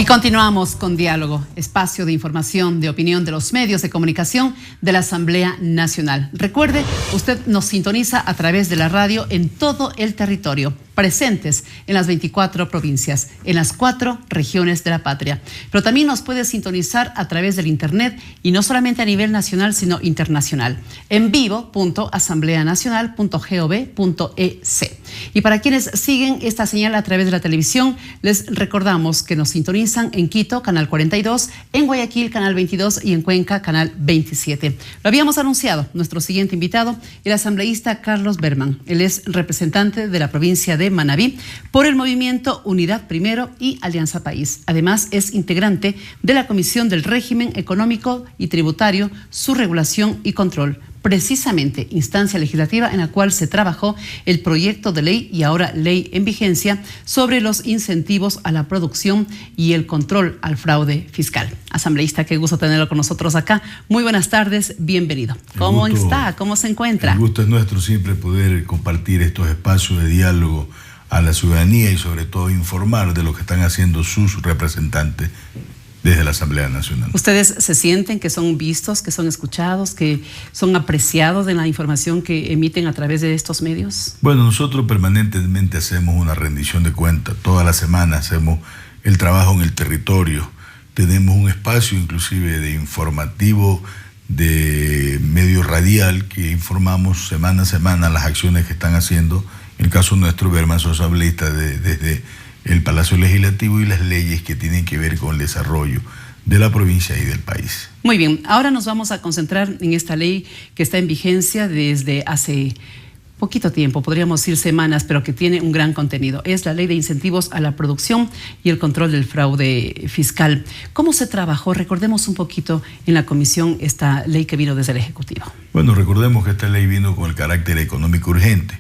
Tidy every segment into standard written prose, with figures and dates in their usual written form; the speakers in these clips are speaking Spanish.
Y continuamos con Diálogo, espacio de información, de opinión de los medios de comunicación de la Asamblea Nacional. Recuerde, usted nos sintoniza a través de la radio en todo el territorio, presentes en las 24 provincias, en las 4 regiones de la patria. Pero también nos puede sintonizar a través del internet y no solamente a nivel nacional, sino internacional. En vivo.asambleanacional.gov.es. Y para quienes siguen esta señal a través de la televisión, les recordamos que nos sintonizan en Quito, canal 42, en Guayaquil, canal 22 y en Cuenca, canal 27. Lo habíamos anunciado, nuestro siguiente invitado, el asambleísta Carlos Berman. Él es representante de la provincia de Manabí por el movimiento Unidad Primero y Alianza País. Además, es integrante de la Comisión del Régimen Económico y Tributario, su regulación y control. Precisamente instancia legislativa en la cual se trabajó el proyecto de ley y ahora ley en vigencia sobre los incentivos a la producción y el control al fraude fiscal. Asambleísta, qué gusto tenerlo con nosotros acá. Muy buenas tardes, bienvenido. ¿Cómo está? ¿Cómo se encuentra? El gusto es nuestro siempre poder compartir estos espacios de diálogo a la ciudadanía y sobre todo informar de lo que están haciendo sus representantes desde la Asamblea Nacional. ¿Ustedes se sienten que son vistos, que son escuchados, que son apreciados en la información que emiten a través de estos medios? Bueno, nosotros permanentemente hacemos una rendición de cuentas. Toda la semana hacemos el trabajo en el territorio. Tenemos un espacio inclusive de informativo, de medio radial, que informamos semana a semana las acciones que están haciendo. En el caso nuestro, Berman Sosa asambleísta desde el Palacio Legislativo y las leyes que tienen que ver con el desarrollo de la provincia y del país. Muy bien, ahora nos vamos a concentrar en esta ley que está en vigencia desde hace poquito tiempo, podríamos decir semanas, pero que tiene un gran contenido. Es la Ley de Incentivos a la Producción y el Control del Fraude Fiscal. ¿Cómo se trabajó? Recordemos un poquito en la comisión esta ley que vino desde el Ejecutivo. Bueno, recordemos que esta ley vino con el carácter económico urgente.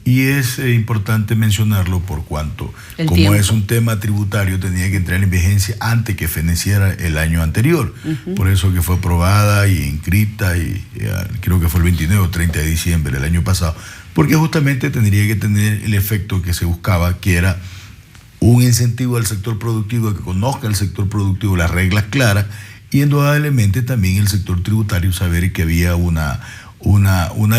Y es importante mencionarlo por cuanto, como es un tema tributario, tenía que entrar en vigencia antes que feneciera el año anterior. Por eso que fue aprobada y inscrita, y creo que fue el 29 o 30 de diciembre del año pasado, porque justamente tendría que tener el efecto que se buscaba, que era un incentivo al sector productivo, que conozca el sector productivo las reglas claras, y indudablemente también el sector tributario saber que había una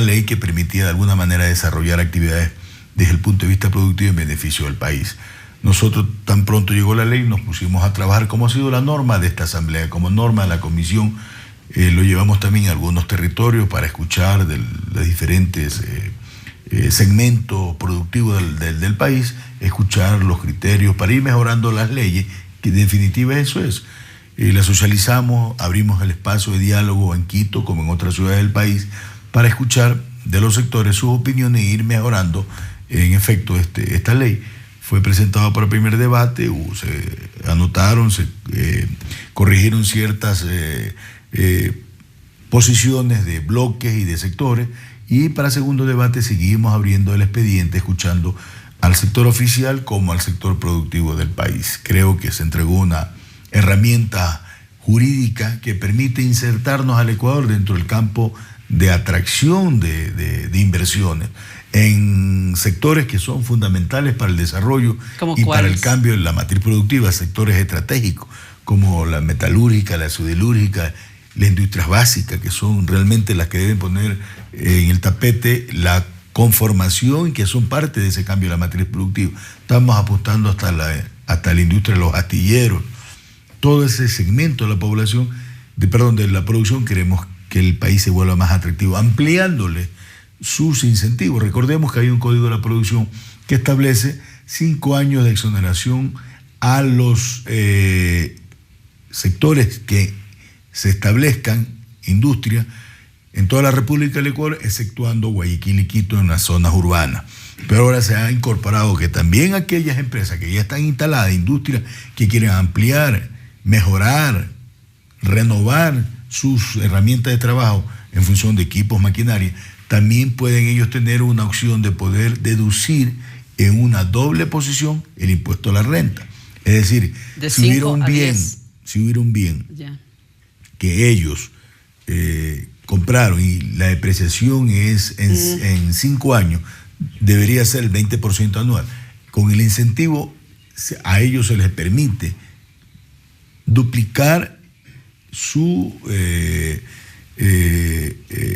ley que permitía de alguna manera desarrollar actividades desde el punto de vista productivo en beneficio del país. Nosotros, tan pronto llegó la ley, nos pusimos a trabajar como ha sido la norma de esta asamblea, como norma de la comisión. Lo llevamos también a algunos territorios para escuchar de los diferentes segmentos productivos del país, escuchar los criterios para ir mejorando las leyes, que en definitiva eso es. La socializamos, abrimos el espacio de diálogo en Quito como en otras ciudades del país para escuchar de los sectores sus opiniones e ir mejorando en efecto esta ley. Fue presentada para el primer debate, se anotaron, se corrigieron ciertas posiciones de bloques y de sectores, y para el segundo debate seguimos abriendo el expediente, escuchando al sector oficial como al sector productivo del país. Creo que se entregó una herramienta jurídica que permite insertarnos al Ecuador dentro del campo de atracción de inversiones en sectores que son fundamentales para el desarrollo y para el cambio en la matriz productiva, sectores estratégicos como la metalúrgica, la siderúrgica, las industrias básicas, que son realmente las que deben poner en el tapete la conformación y que son parte de ese cambio de la matriz productiva. Estamos apuntando hasta la industria de los astilleros. Todo ese segmento de la población, de la producción, queremos que el país se vuelva más atractivo, ampliándole sus incentivos. Recordemos que hay un código de la producción que establece 5 años de exoneración a los sectores que se establezcan, industria, en toda la República del Ecuador, exceptuando Guayaquil y Quito en las zonas urbanas. Pero ahora se ha incorporado que también aquellas empresas que ya están instaladas, industrias que quieren ampliar, mejorar, renovar sus herramientas de trabajo en función de equipos, maquinaria, también pueden ellos tener una opción de poder deducir en una doble posición el impuesto a la renta. Es decir, si hubiera un bien que ellos compraron y la depreciación es en 5 años, debería ser el 20% anual. Con el incentivo a ellos se les permite duplicar su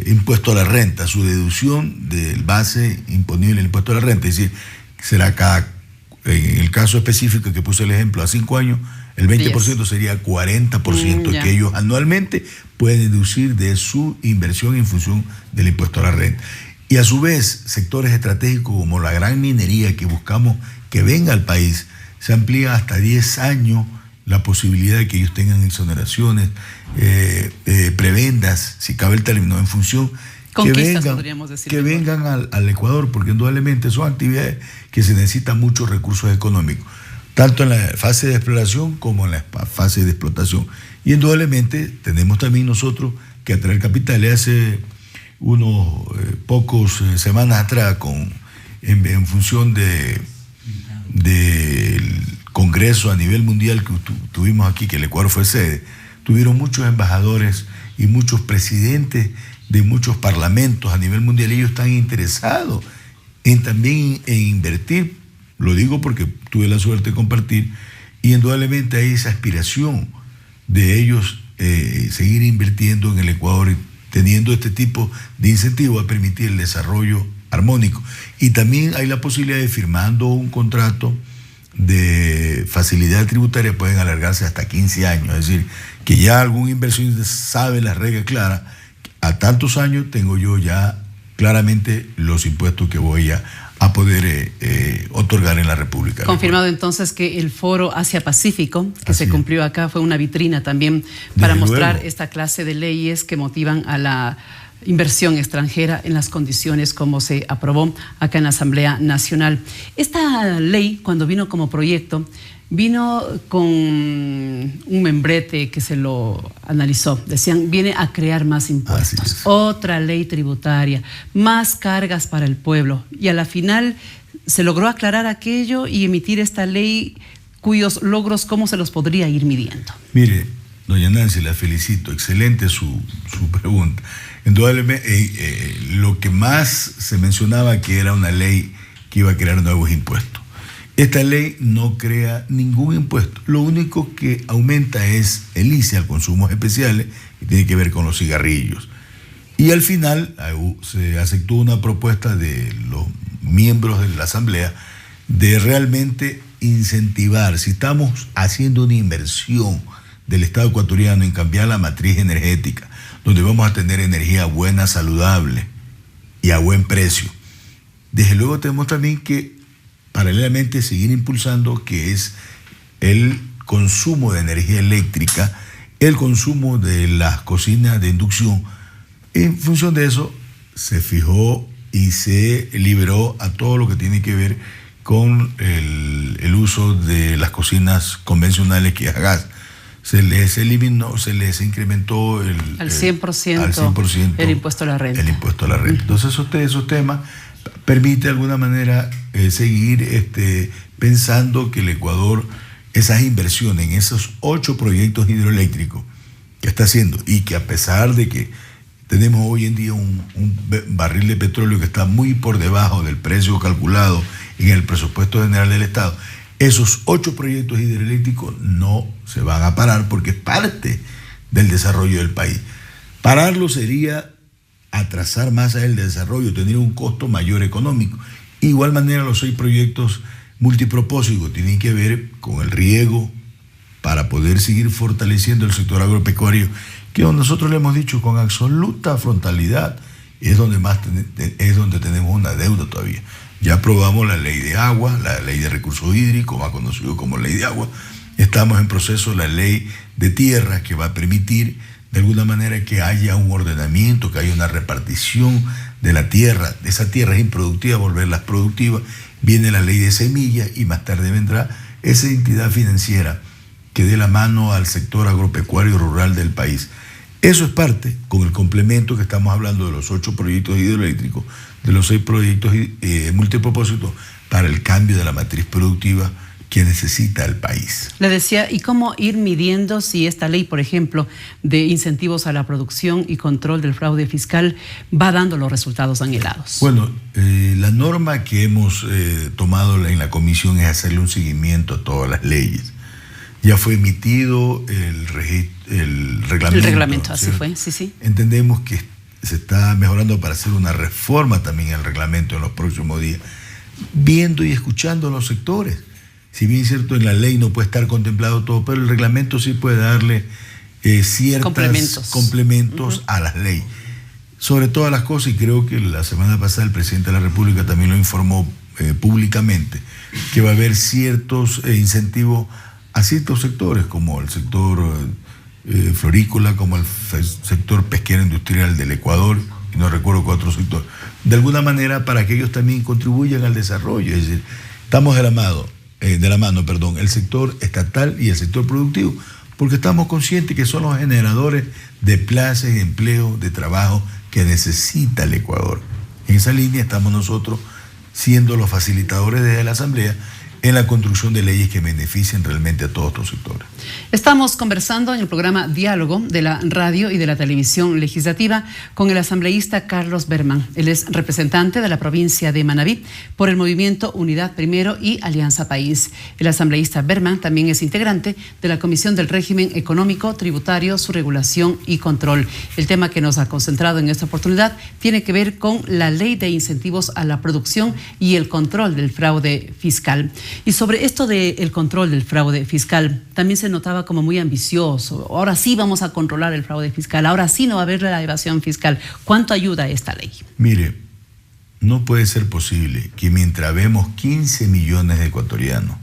impuesto a la renta, su deducción del base imponible del impuesto a la renta. Es decir, será en el caso específico que puse el ejemplo, a 5 años, el 20% sería 40% que ellos anualmente pueden deducir de su inversión en función del impuesto a la renta. Y a su vez, sectores estratégicos como la gran minería que buscamos que venga al país, se amplía hasta 10 años la posibilidad de que ellos tengan exoneraciones, prebendas, si cabe el término, en función que vengan al Ecuador, porque indudablemente son actividades que se necesitan muchos recursos económicos, tanto en la fase de exploración como en la fase de explotación. Y indudablemente tenemos también nosotros que atraer capitales. Hace unos pocos semanas atrás, en función del Congreso a nivel mundial que tuvimos aquí, que el Ecuador fue sede, tuvieron muchos embajadores y muchos presidentes de muchos parlamentos a nivel mundial. Ellos están interesados también en invertir, lo digo porque tuve la suerte de compartir, y indudablemente hay esa aspiración de ellos seguir invirtiendo en el Ecuador y teniendo este tipo de incentivos a permitir el desarrollo armónico. Y también hay la posibilidad de, firmando un contrato de facilidad tributaria, pueden alargarse hasta 15 años. Es decir, que ya algún inversionista sabe las reglas claras. A tantos años tengo yo ya claramente los impuestos que voy a poder otorgar en la República. Confirmado entonces que el Foro Asia-Pacífico, que se cumplió acá, fue una vitrina también para mostrar esta clase de leyes que motivan a la inversión extranjera en las condiciones como se aprobó acá en la Asamblea Nacional. Esta ley, cuando vino como proyecto, vino con un membrete que se lo analizó. Decían, viene a crear más impuestos, otra ley tributaria, más cargas para el pueblo. Y a la final se logró aclarar aquello y emitir esta ley cuyos logros, ¿cómo se los podría ir midiendo? Mire, doña Nancy, la felicito. Excelente su pregunta. Indudablemente, lo que más se mencionaba que era una ley que iba a crear nuevos impuestos. Esta ley no crea ningún impuesto. Lo único que aumenta es el ICE al consumos especiales, que tiene que ver con los cigarrillos. Y al final se aceptó una propuesta de los miembros de la Asamblea de realmente incentivar, si estamos haciendo una inversión del Estado ecuatoriano en cambiar la matriz energética, donde vamos a tener energía buena, saludable y a buen precio. Desde luego tenemos también que paralelamente seguir impulsando que es el consumo de energía eléctrica, el consumo de las cocinas de inducción. En función de eso se fijó y se liberó a todo lo que tiene que ver con el uso de las cocinas convencionales que es a gas. Se les eliminó, se les incrementó al 100% el impuesto a la renta. El impuesto a la renta. Entonces esos temas permite de alguna manera seguir pensando que el Ecuador, esas inversiones en esos 8 proyectos hidroeléctricos que está haciendo, y que a pesar de que tenemos hoy en día un barril de petróleo que está muy por debajo del precio calculado en el presupuesto general del Estado, esos 8 proyectos hidroeléctricos no se van a parar porque es parte del desarrollo del país. Pararlo sería atrasar más el desarrollo, tener un costo mayor económico. De igual manera, los 6 proyectos multipropósitos tienen que ver con el riego para poder seguir fortaleciendo el sector agropecuario, que nosotros le hemos dicho con absoluta frontalidad, es donde tenemos una deuda todavía. Ya aprobamos la ley de agua, la ley de recursos hídricos, más conocido como ley de agua. Estamos en proceso la ley de tierra, que va a permitir de alguna manera que haya un ordenamiento, que haya una repartición de la tierra, de esa tierra improductiva, volverlas productivas. Viene la ley de semillas y más tarde vendrá esa entidad financiera que dé la mano al sector agropecuario rural del país. Eso es parte, con el complemento que estamos hablando de los 8 proyectos hidroeléctricos, de los 6 proyectos multipropósitos para el cambio de la matriz productiva que necesita el país. Le decía, ¿y cómo ir midiendo si esta ley, por ejemplo, de incentivos a la producción y control del fraude fiscal va dando los resultados anhelados? Bueno, la norma que hemos tomado en la comisión es hacerle un seguimiento a todas las leyes. Ya fue emitido el reglamento. El reglamento, así fue, sí. Entendemos que se está mejorando para hacer una reforma también en el reglamento en los próximos días, viendo y escuchando a los sectores. Si bien es cierto, en la ley no puede estar contemplado todo, pero el reglamento sí puede darle ciertos complementos a las leyes. Sobre todas las cosas, y creo que la semana pasada el presidente de la República también lo informó públicamente, que va a haber ciertos incentivos a ciertos sectores, como el sector florícola, como el sector pesquero industrial del Ecuador, y no recuerdo cuál otro sector, de alguna manera para que ellos también contribuyan al desarrollo. Es decir, estamos de la mano, el sector estatal y el sector productivo, porque estamos conscientes que son los generadores de plazas, de empleo, de trabajo que necesita el Ecuador. En esa línea estamos nosotros siendo los facilitadores desde la Asamblea en la construcción de leyes que beneficien realmente a todos estos sectores. Estamos conversando en el programa Diálogo de la radio y de la televisión legislativa con el asambleísta Carlos Berman. Él es representante de la provincia de Manabí por el movimiento Unidad Primero y Alianza País. El asambleísta Berman también es integrante de la Comisión del Régimen Económico, Tributario, su regulación y control. El tema que nos ha concentrado en esta oportunidad tiene que ver con la ley de incentivos a la producción y el control del fraude fiscal. Y sobre esto del control del fraude fiscal, también se notaba como muy ambicioso. Ahora sí vamos a controlar el fraude fiscal, ahora sí no va a haber la evasión fiscal. ¿Cuánto ayuda esta ley? Mire, no puede ser posible que mientras vemos 15 millones de ecuatorianos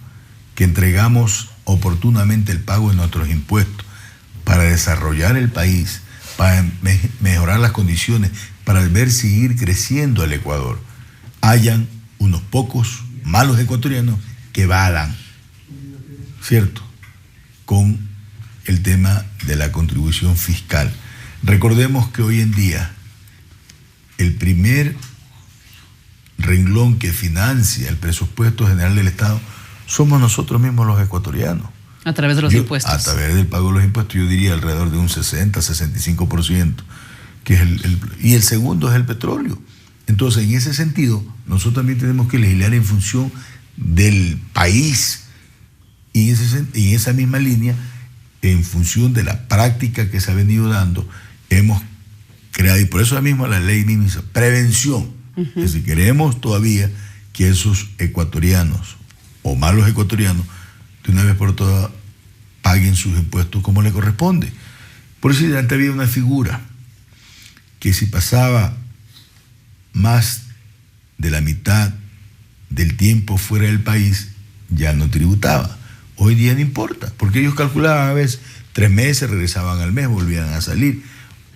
que entregamos oportunamente el pago de nuestros impuestos para desarrollar el país, para mejorar las condiciones, para ver seguir creciendo el Ecuador, hayan unos pocos malos ecuatorianos que vadan, ¿cierto?, con el tema de la contribución fiscal. Recordemos que hoy en día el primer renglón que financia el presupuesto general del Estado somos nosotros mismos los ecuatorianos. A través de los impuestos. A través del pago de los impuestos, yo diría alrededor de un 60-65%, que es y el segundo es el petróleo. Entonces, en ese sentido, nosotros también tenemos que legislar en función del país y en esa misma línea, en función de la práctica que se ha venido dando, hemos creado, y por eso mismo la ley misma dice prevención. Que si queremos todavía que esos ecuatorianos o malos ecuatorianos de una vez por todas paguen sus impuestos como le corresponde. Por eso antes había una figura que si pasaba más de la mitad del tiempo fuera del país, ya no tributaba. Hoy día no importa, porque ellos calculaban a veces 3 meses, regresaban al mes, volvían a salir.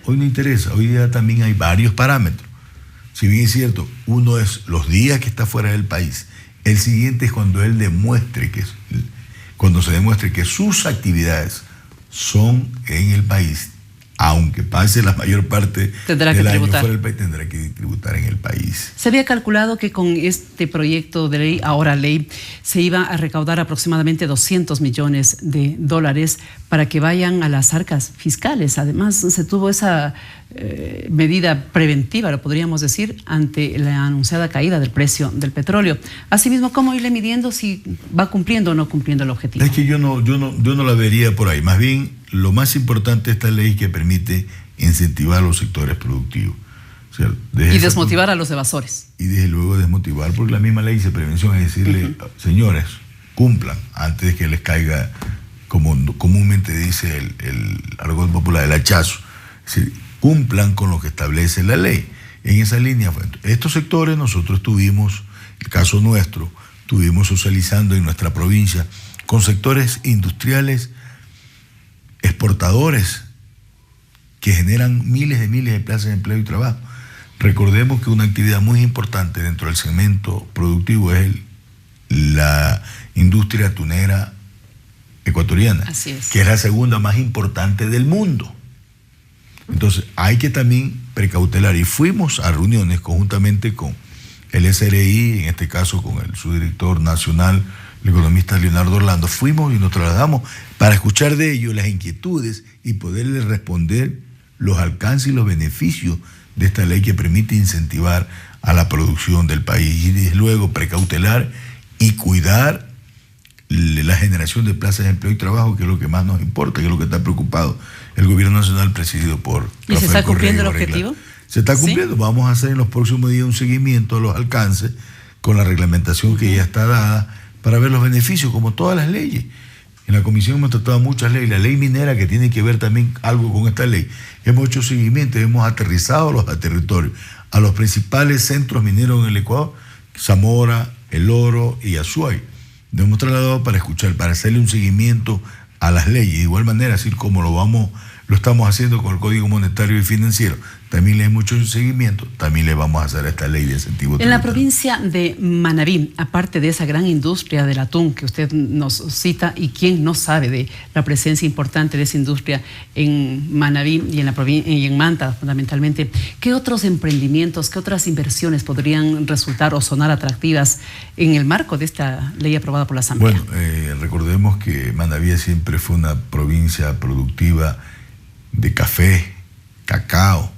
Hoy no interesa, hoy día también hay varios parámetros. Si bien es cierto, uno es los días que está fuera del país, el siguiente es cuando se demuestre que sus actividades son en el país, aunque pase la mayor parte del año fuera del país, tendrá que tributar en el país. Se había calculado que con este proyecto de ley, ahora ley, se iba a recaudar aproximadamente $200 millones para que vayan a las arcas fiscales. Además, se tuvo esa medida preventiva, lo podríamos decir, ante la anunciada caída del precio del petróleo. Asimismo, ¿cómo irle midiendo si va cumpliendo o no cumpliendo el objetivo? Es que yo no la vería por ahí. Más bien, lo más importante de esta ley es que permite incentivar a los sectores productivos. O sea, y desmotivar a los evasores. Y desde luego desmotivar, porque la misma ley dice prevención, es decirle, señores, cumplan antes de que les caiga, como comúnmente dice el argot popular, el hachazo. Es decir, cumplan con lo que establece la ley. En esa línea, estos sectores nosotros tuvimos, el caso nuestro, estuvimos socializando en nuestra provincia con sectores industriales exportadores que generan miles de plazas de empleo y trabajo. Recordemos que una actividad muy importante dentro del segmento productivo es la industria atunera ecuatoriana, así es, que es la segunda más importante del mundo. Entonces hay que también precautelar, y fuimos a reuniones conjuntamente con el SRI, en este caso con el subdirector nacional, el economista Leonardo Orlando. Fuimos y nos trasladamos para escuchar de ellos las inquietudes y poderles responder los alcances y los beneficios de esta ley que permite incentivar a la producción del país, y desde luego precautelar y cuidar la generación de plazas de empleo y trabajo, que es lo que más nos importa, que es lo que está preocupado el gobierno nacional presidido por Rafael. ¿Y se está cumpliendo el objetivo? Se está cumpliendo. ¿Sí? Vamos a hacer en los próximos días un seguimiento a los alcances con la reglamentación que ya está dada para ver los beneficios, como todas las leyes. En la comisión hemos tratado muchas leyes. La ley minera, que tiene que ver también algo con esta ley, hemos hecho seguimiento, hemos aterrizado los territorios a los principales centros mineros en el Ecuador, Zamora, El Oro y Azuay. Nos hemos trasladado para escuchar, para hacerle un seguimiento a las leyes. De igual manera, así como lo estamos haciendo con el Código Monetario y Financiero, también le hemos hecho un seguimiento, también le vamos a hacer a esta ley de incentivo. En la provincia de Manabí, aparte de esa gran industria del atún que usted nos cita, y quién no sabe de la presencia importante de esa industria en Manabí y en Manta fundamentalmente, ¿qué otros emprendimientos, qué otras inversiones podrían resultar o sonar atractivas en el marco de esta ley aprobada por la Asamblea? Bueno, recordemos que Manabí siempre fue una provincia productiva de café, cacao,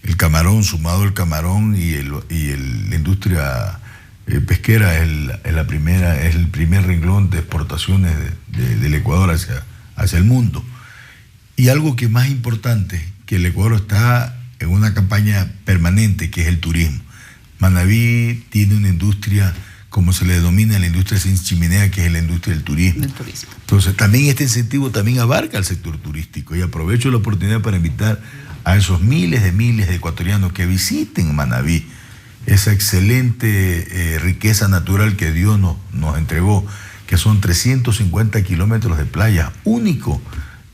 el camarón, sumado el camarón y la industria pesquera es el primer renglón de exportaciones del Ecuador hacia el mundo. Y algo que es más importante, que el Ecuador está en una campaña permanente, que es el turismo. Manabí tiene una industria, como se le denomina, la industria sin chimenea, que es la industria del turismo. Entonces, también este incentivo también abarca al sector turístico, y aprovecho la oportunidad para invitar a esos miles de ecuatorianos que visiten Manabí, esa excelente riqueza natural que Dios nos entregó, que son 350 kilómetros de playa, único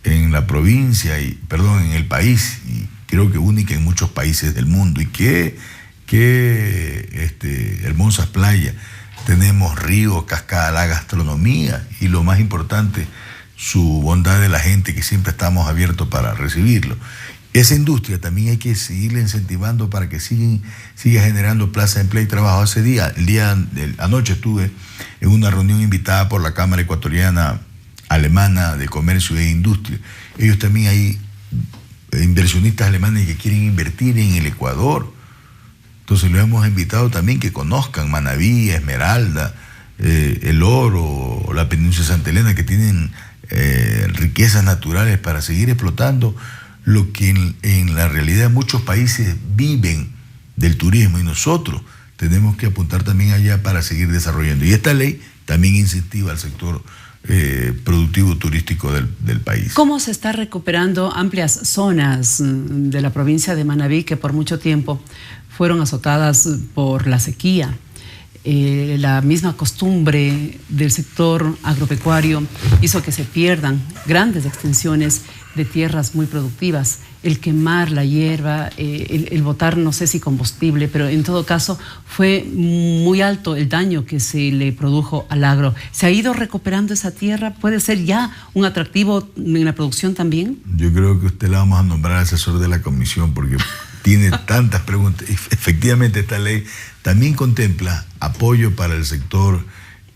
en la provincia, en el país, y creo que única en muchos países del mundo. Y qué hermosas playas. Tenemos ríos, cascada, la gastronomía, y lo más importante, su bondad de la gente, que siempre estamos abiertos para recibirlo. Esa industria también hay que seguirla incentivando para que siga generando plazas de empleo y trabajo. Anoche estuve en una reunión invitada por la Cámara Ecuatoriana Alemana de Comercio e Industria. Ellos también hay inversionistas alemanes que quieren invertir en el Ecuador. Entonces los hemos invitado también que conozcan Manabí, Esmeralda, El Oro, la península de Santa Elena, que tienen riquezas naturales para seguir explotando lo que en la realidad muchos países viven del turismo, y nosotros tenemos que apuntar también allá para seguir desarrollando. Y esta ley también incentiva al sector productivo turístico del país. ¿Cómo se está recuperando amplias zonas de la provincia de Manabí que por mucho tiempo fueron azotadas por la sequía? La misma costumbre del sector agropecuario hizo que se pierdan grandes extensiones de tierras muy productivas. El quemar la hierba, el botar no sé si combustible, pero en todo caso fue muy alto el daño que se le produjo al agro. ¿Se ha ido recuperando esa tierra? ¿Puede ser ya un atractivo en la producción también? Yo creo que usted la vamos a nombrar asesor de la comisión, porque tiene tantas preguntas. Efectivamente, esta ley también contempla apoyo para el sector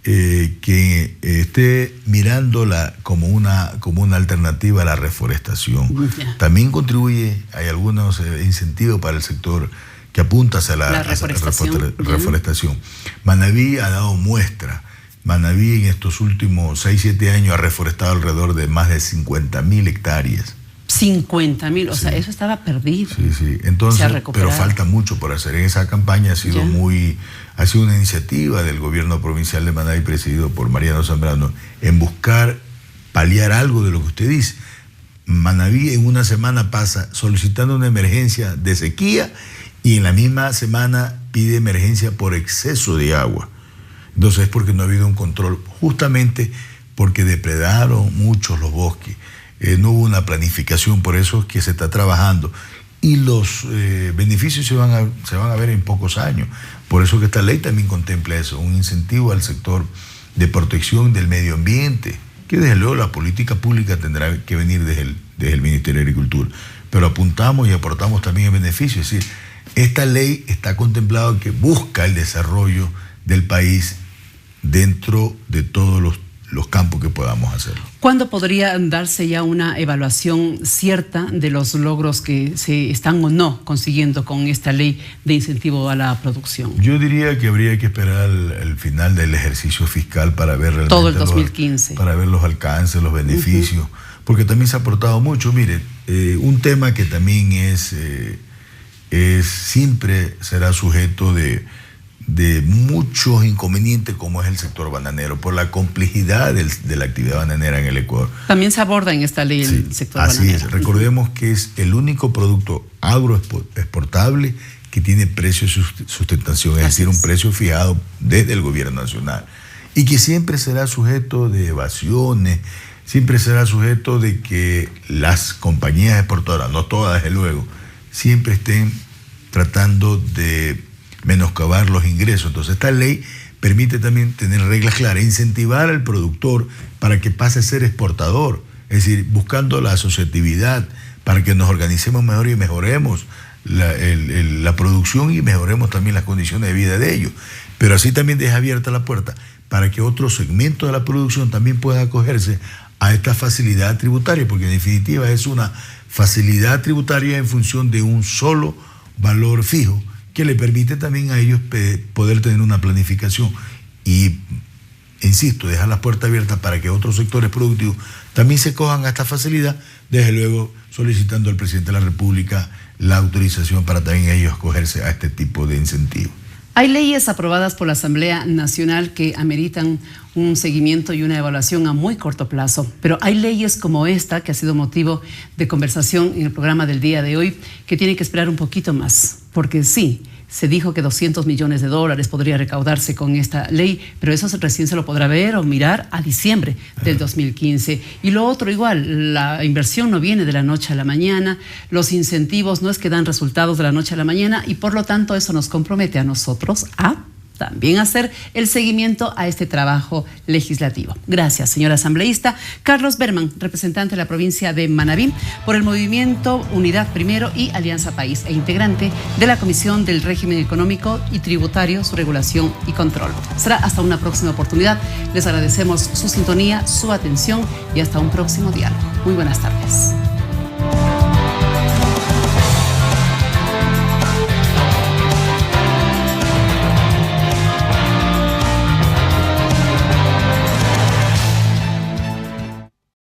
que esté mirándola como una alternativa a la reforestación. También contribuye, hay algunos incentivos para el sector que apunta hacia la reforestación. Manabí ha dado muestra. Manabí en estos últimos 6-7 años ha reforestado alrededor de más de 50.000 hectáreas. 50.000, o sea, eso estaba perdido. Sí. Entonces, pero falta mucho por hacer. En esa campaña ha sido una iniciativa del gobierno provincial de Manabí, presidido por Mariano Zambrano, en buscar paliar algo de lo que usted dice. Manabí en una semana pasa solicitando una emergencia de sequía, y en la misma semana pide emergencia por exceso de agua. Entonces es porque no ha habido un control, justamente porque depredaron muchos los bosques. No hubo una planificación, por eso es que se está trabajando. Y los beneficios se van a ver en pocos años. Por eso que esta ley también contempla eso, un incentivo al sector de protección del medio ambiente, que desde luego la política pública tendrá que venir desde el Ministerio de Agricultura. Pero apuntamos y aportamos también el beneficio. Es decir, esta ley está contemplado que busca el desarrollo del país dentro de todos los campos que podamos hacer. ¿Cuándo podría darse ya una evaluación cierta de los logros que se están o no consiguiendo con esta ley de incentivo a la producción? Yo diría que habría que esperar el final del ejercicio fiscal para ver realmente todo el 2015. Para ver los alcances, los beneficios, porque también se ha aportado mucho. Mire, un tema que también siempre será sujeto de muchos inconvenientes, como es el sector bananero, por la complejidad de la actividad bananera en el Ecuador. También se aborda en esta ley el sector bananero. Así es, recordemos que es el único producto agroexportable que tiene precio de sustentación, es decir, un precio fijado desde el gobierno nacional, y que siempre será sujeto de evasiones, siempre será sujeto de que las compañías exportadoras, no todas desde luego, siempre estén tratando de menoscabar los ingresos. Entonces esta ley permite también tener reglas claras, incentivar al productor para que pase a ser exportador, es decir, buscando la asociatividad para que nos organicemos mejor y mejoremos la producción y mejoremos también las condiciones de vida de ellos. Pero así también deja abierta la puerta para que otro segmento de la producción también pueda acogerse a esta facilidad tributaria, porque en definitiva es una facilidad tributaria en función de un solo valor fijo, que le permite también a ellos poder tener una planificación y, insisto, dejar las puertas abiertas para que otros sectores productivos también se cojan a esta facilidad, desde luego solicitando al presidente de la República la autorización para también ellos acogerse a este tipo de incentivos. Hay leyes aprobadas por la Asamblea Nacional que ameritan un seguimiento y una evaluación a muy corto plazo, pero hay leyes como esta, que ha sido motivo de conversación en el programa del día de hoy, que tienen que esperar un poquito más, porque sí, se dijo que $200 millones podría recaudarse con esta ley, pero eso recién se lo podrá ver o mirar a diciembre del 2015. Y lo otro igual, la inversión no viene de la noche a la mañana, los incentivos no es que dan resultados de la noche a la mañana, y por lo tanto eso nos compromete a nosotros a también hacer el seguimiento a este trabajo legislativo. Gracias, señor asambleísta. Carlos Berman, representante de la provincia de Manabí por el movimiento Unidad Primero y Alianza País, e integrante de la Comisión del Régimen Económico y Tributario, su regulación y control. Será hasta una próxima oportunidad. Les agradecemos su sintonía, su atención y hasta un próximo diálogo. Muy buenas tardes.